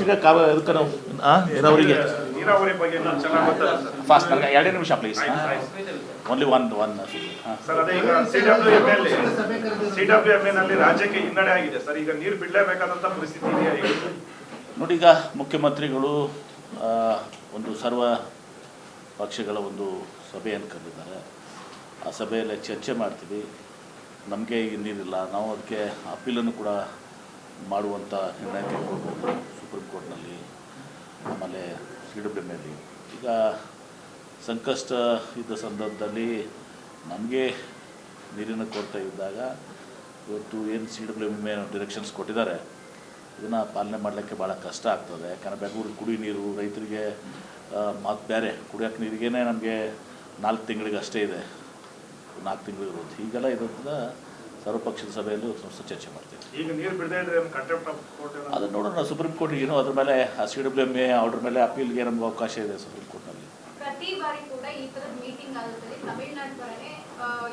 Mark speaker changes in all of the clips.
Speaker 1: ಈಗ ಇದಕ್ಕೆ ನಾವು ನೀರಾವರಿಗೆ
Speaker 2: ನೀರಾವರಿ ಬಗ್ಗೆ
Speaker 1: ಫಾಸ್ಟ್ ನನಗೆ 2 ನಿಮಿಷ ಪ್ಲೀಸ್. Only one
Speaker 2: sir. ಅದೇ ಈಗ ಸಿಡಬ್ಲ್ಯೂಎಂಎನಲ್ಲಿ ರಾಜ್ಯಕ್ಕೆ ಹಿನ್ನಡೆ ಆಗಿದೆ ಸರ್. ಈಗ ನೀರು ಬಿಡಲೇಬೇಕಾದಂಥ ಪರಿಸ್ಥಿತಿ ಇದೆಯಾ ಈಗ?
Speaker 1: ನೋಡಿ, ಈಗ ಮುಖ್ಯಮಂತ್ರಿಗಳು ಒಂದು ಸರ್ವ ಪಕ್ಷಗಳ ಒಂದು ಸಭೆಯನ್ನು ಕರೆದಿದ್ದಾರೆ. ಆ ಸಭೆಯಲ್ಲಿ ಚರ್ಚೆ ಮಾಡ್ತೀವಿ. ನಮಗೆ ಈಗ ನೀರಿಲ್ಲ, ನಾವು ಅದಕ್ಕೆ ಅಪೀಲನ್ನು ಕೂಡ ಮಾಡುವಂಥ ನಿರ್ಣಯ ತೆಗೆದುಕೊಳ್ಬೋದು ಸುಪ್ರೀಂ ಕೋರ್ಟ್ನಲ್ಲಿ, ಆಮೇಲೆ ಸಿಡಬ್ಲ್ಯೂಎಂಎಲ್ಲಿ. ಈಗ ಸಂಕಷ್ಟ ಇದ್ದ ಸಂದರ್ಭದಲ್ಲಿ ನಮಗೆ ನೀರಿನ ಕೊರತೆ ಇದ್ದಾಗ ಇವತ್ತು ಏನು ಸಿಡಬ್ಲ್ಯೂಎಂಎ ಡೈರೆಕ್ಷನ್ಸ್ ಕೊಟ್ಟಿದ್ದಾರೆ ಇದನ್ನು ಪಾಲನೆ ಮಾಡಲಿಕ್ಕೆ ಭಾಳ ಕಷ್ಟ ಆಗ್ತದೆ. ಯಾಕಂದರೆ ಬೆಂಗಳೂರು ಕುಡಿ ನೀರು ರೈತರಿಗೆ ಮತ್ತು ಬೇರೆ ಕುಡಿಯೋಕ್ಕೆ ನೀರಿಗೇ ನಮಗೆ 4 ತಿಂಗಳಿಗೆ ಅಷ್ಟೇ ಇದೆ, 4 ತಿಂಗಳು ಇರೋದು. ಹೀಗೆಲ್ಲ ಇರೋದ್ರಿಂದ ಸರ್ವಪಕ್ಷದ ಸಭೆಯಲ್ಲೂ ಚರ್ಚೆ ಮಾಡ್ತೀವಿ.
Speaker 2: ಈಗ ನೀರು ಬಿಡದೇ ಇದ್ರೆ
Speaker 1: ಅದನ್ನು ನೋಡೋಣ. ಸುಪ್ರೀಂ ಕೋರ್ಟ್ ಏನು ಅದ್ರ ಮೇಲೆ ಆ ಸಿಡಬ್ಲ್ಯೂಎಂಎ ಆರ್ಡರ್ ಮೇಲೆ ಅಪೀಲ್ಗೆ ನಮ್ಗೆ ಅವಕಾಶ ಇದೆ ಸುಪ್ರೀಂ ಕೋರ್ಟ್ನಲ್ಲಿ.
Speaker 3: ಪ್ರತಿ ಬಾರಿ ಕೂಡ ಈ ಥರದ ಮೀಟಿಂಗ್ ಆಗುತ್ತದೆ, ತಮಿಳುನಾಡು ಬರನೆ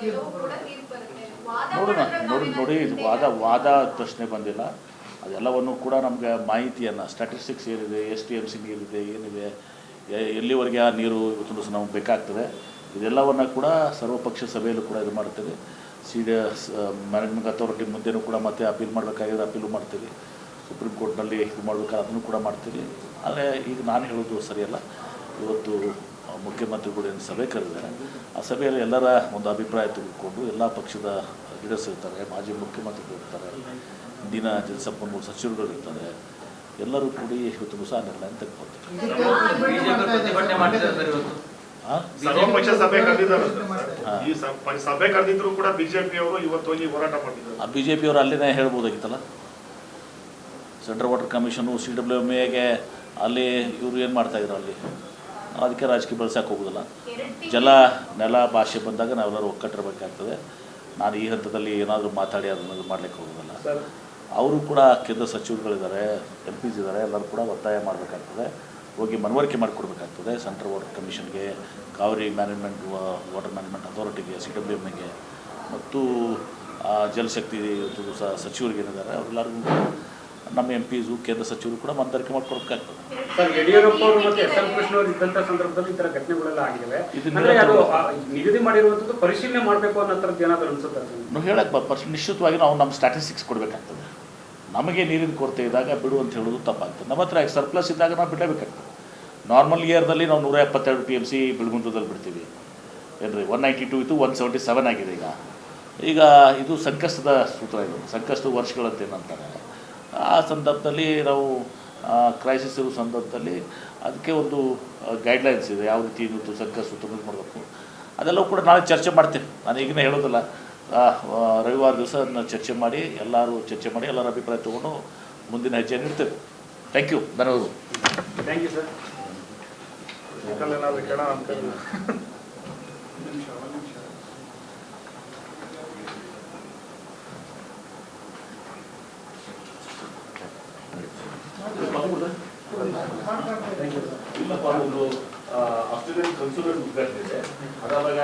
Speaker 3: ಎಲ್ಲವೂ ಕೂಡ ತೀರ್ಪು ಬರುತ್ತೆ.
Speaker 1: ನೋಡಿ ಇದು ವಾದ ಪ್ರಶ್ನೆ ಬಂದಿಲ್ಲ. ಅದೆಲ್ಲವನ್ನು ಕೂಡ ನಮಗೆ ಮಾಹಿತಿಯನ್ನು ಸ್ಟ್ಯಾಟಿಸ್ಟಿಕ್ಸ್ ಏನಿದೆ, STMC ನೀರಿದೆ, ಏನಿದೆ, ಎಲ್ಲಿವರೆಗೆ ಆ ನೀರು ಇವತ್ತು ನಮಗೆ ಬೇಕಾಗ್ತದೆ, ಇದೆಲ್ಲವನ್ನು ಕೂಡ ಸರ್ವಪಕ್ಷ ಸಭೆಯಲ್ಲೂ ಕೂಡ ಇದು ಮಾಡ್ತೀವಿ. ಮ್ಯಾನೇಜ್ಮೆಂಟ್ ಅಥಾರಿಟಿ ಮುಂದೆನೂ ಕೂಡ ಮತ್ತೆ ಅಪೀಲ್ ಮಾಡಬೇಕಾಗಿದೆ, ಅಪೀಲು ಮಾಡ್ತೀವಿ. ಸುಪ್ರೀಂ ಕೋರ್ಟ್ನಲ್ಲಿ ಇದು ಮಾಡಬೇಕಾದ್ರೆ ಅದನ್ನು ಕೂಡ ಮಾಡ್ತೀವಿ. ಆದರೆ ಈಗ ನಾನು ಹೇಳೋದು ಸರಿಯಲ್ಲ. ಇವತ್ತು ಮುಖ್ಯಮಂತ್ರಿಗಳು ಏನು ಸಭೆ ಕರೆದಿದ್ದಾರೆ, ಆ ಸಭೆಯಲ್ಲಿ ಎಲ್ಲರ ಒಂದು ಅಭಿಪ್ರಾಯ ತೆಗೆದುಕೊಂಡು ಎಲ್ಲ ಪಕ್ಷದ ಲೀಡರ್ಸ್ ಇರ್ತಾರೆ, ಮಾಜಿ ಮುಖ್ಯಮಂತ್ರಿಗಳು ಇರ್ತಾರೆ, ದಿನ ಜಲಸಂಪನ್ಮೂಲ ಸಚಿವರುಗಳು ಇರ್ತಾರೆ, ಎಲ್ಲರೂ ಕೂಡಿ ಇವತ್ತು ಹೊಸ ನಿರ್ಣಯ ತೆಗೆದುಕೊಳ್ತಾರೆ. ಬಿಜೆಪಿಯವರು ಅಲ್ಲಿನೇ ಹೇಳ್ಬೋದಾಗಿತ್ತಲ್ಲ. ಸೆಂಟ್ರಲ್ ವಾಟರ್ ಕಮಿಷನು ಸಿಡಬ್ಲ್ಯೂಎಂಎಗೆ ಅಲ್ಲಿ ಇವರು ಏನು ಮಾಡ್ತಾಯಿದ್ರು ಅಲ್ಲಿ, ಅದಕ್ಕೆ ರಾಜಕೀಯ ಬಳಸಕ್ಕೆ ಹೋಗೋದಿಲ್ಲ. ಜಲ ನೆಲ ಭಾಷೆ ಬಂದಾಗ ನಾವೆಲ್ಲರೂ ಒಕ್ಕಟ್ಟಿರಬೇಕಾಗ್ತದೆ. ನಾನು ಈ ಹಂತದಲ್ಲಿ ಏನಾದರೂ ಮಾತಾಡಿ ಅದನ್ನು ಮಾಡಲಿಕ್ಕೆ ಹೋಗೋದಿಲ್ಲ. ಅವರು ಕೂಡ ಕೇಂದ್ರ ಸಚಿವರುಗಳಿದ್ದಾರೆ, MPs ಇದ್ದಾರೆ, ಎಲ್ಲರೂ ಕೂಡ ಒತ್ತಾಯ ಮಾಡಬೇಕಾಗ್ತದೆ, ಹೋಗಿ ಮನವರಿಕೆ ಮಾಡಿಕೊಡ್ಬೇಕಾಗ್ತದೆ ಸೆಂಟ್ರಲ್ ವಾಟರ್ ಕಮಿಷನ್ಗೆ, ಕಾವೇರಿ ವಾಟರ್ ಮ್ಯಾನೇಜ್ಮೆಂಟ್ ಅಥಾರಿಟಿಗೆ, ಸಿಡಬ್ಲ್ಯೂಎಂಎಗೆ ಮತ್ತು ಜಲಶಕ್ತಿ ಸಚಿವರಿಗೆ ಏನಿದ್ದಾರೆ ಅವರೆಲ್ಲರಿಗೂ ನಮ್ಮ MPs ಕೇಂದ್ರ ಸಚಿವರು ಕೂಡ ಮನವರಿಕೆ ಮಾಡಿಕೊಡ್ಬೇಕಾಗ್ತದೆ.
Speaker 4: ಸರ್, ಯಡಿಯೂರಪ್ಪ ಅವರು ಮತ್ತು ಎಸ್ ಎಂ ಕೃಷ್ಣ ಅವರು ಇದ್ದಂಥ ಸಂದರ್ಭದಲ್ಲಿ ಈ ಥರ ಘಟನೆಗಳೆಲ್ಲ ಆಗಿವೆ. ನಿಗದಿ ಮಾಡಿರುವಂಥದ್ದು ಪರಿಶೀಲನೆ ಮಾಡಬೇಕು ಅನ್ನೋ ಥರದ್ದು ಏನಾದರೂ ಅನಿಸುತ್ತೆ?
Speaker 1: ನಾವು ಹೇಳಕ್ಕೆ ನಿಶ್ಚಿತವಾಗಿ ನಾವು ನಮ್ಮ ಸ್ಟ್ಯಾಟಿಸ್ಟಿಕ್ಸ್ ಕೊಡಬೇಕಾಗ್ತದೆ. ನಮಗೆ ನೀರಿನ ಕೊರತೆ ಇದ್ದಾಗ ಬಿಡು ಅಂತ ಹೇಳೋದು ತಪ್ಪಾಗ್ತದೆ. ನಮ್ಮ ಹತ್ರ ಸರ್ಪ್ಲಸ್ ಇದ್ದಾಗ ನಾವು ಬಿಡಲೇಬೇಕಾಗ್ತದೆ. ನಾರ್ಮಲ್ ಇಯರ್ದಲ್ಲಿ ನಾವು 172 TMC ಬೆಳಗುಂದದಲ್ಲಿ ಬಿಡ್ತೀವಿ. ಏನ್ರಿ 192 ಇತ್ತು, 177 ಆಗಿದೆ. ಈಗ ಇದು ಸಂಕಷ್ಟದ ಸೂತ್ರ, ಇದು ಸಂಕಷ್ಟದ ವರ್ಷಗಳಂತ ಏನಂತಾರೆ. ಆ ಸಂದರ್ಭದಲ್ಲಿ ನಾವು ಕ್ರೈಸಿಸ್ ಇರೋ ಸಂದರ್ಭದಲ್ಲಿ ಅದಕ್ಕೆ ಒಂದು ಗೈಡ್ಲೈನ್ಸ್ ಇದೆ, ಯಾವ ರೀತಿ ಇವತ್ತು ಸಂಕಷ್ಟ ಸೂತ್ರ ಮಾಡಬೇಕು. ಅದೆಲ್ಲವೂ ಕೂಡ ನಾಳೆ ಚರ್ಚೆ ಮಾಡ್ತೀವಿ. ನಾನು ಈಗಿನ ಹೇಳೋದಿಲ್ಲ. ರವಿವಾರ ದಿವಸ ಅದನ್ನ ಚರ್ಚೆ ಮಾಡಿ ಎಲ್ಲರ ಅಭಿಪ್ರಾಯ ತೊಗೊಂಡು ಮುಂದಿನ ಹೆಜ್ಜೆಯನ್ನು ಇಡ್ತೇವೆ. ಥ್ಯಾಂಕ್ ಯು, ಧನ್ಯವಾದಗಳು.
Speaker 4: Thank you sir.
Speaker 1: ಇಲ್ಲಪ್ಪ, ಒಂದು ಆಸ್ಟ್ರೇಲಿಯನ್ ಕನ್ಸುಲೇಟ್ ಉದ್ಘಾಟನೆ ಇದೆ, ಅದಾದಾಗ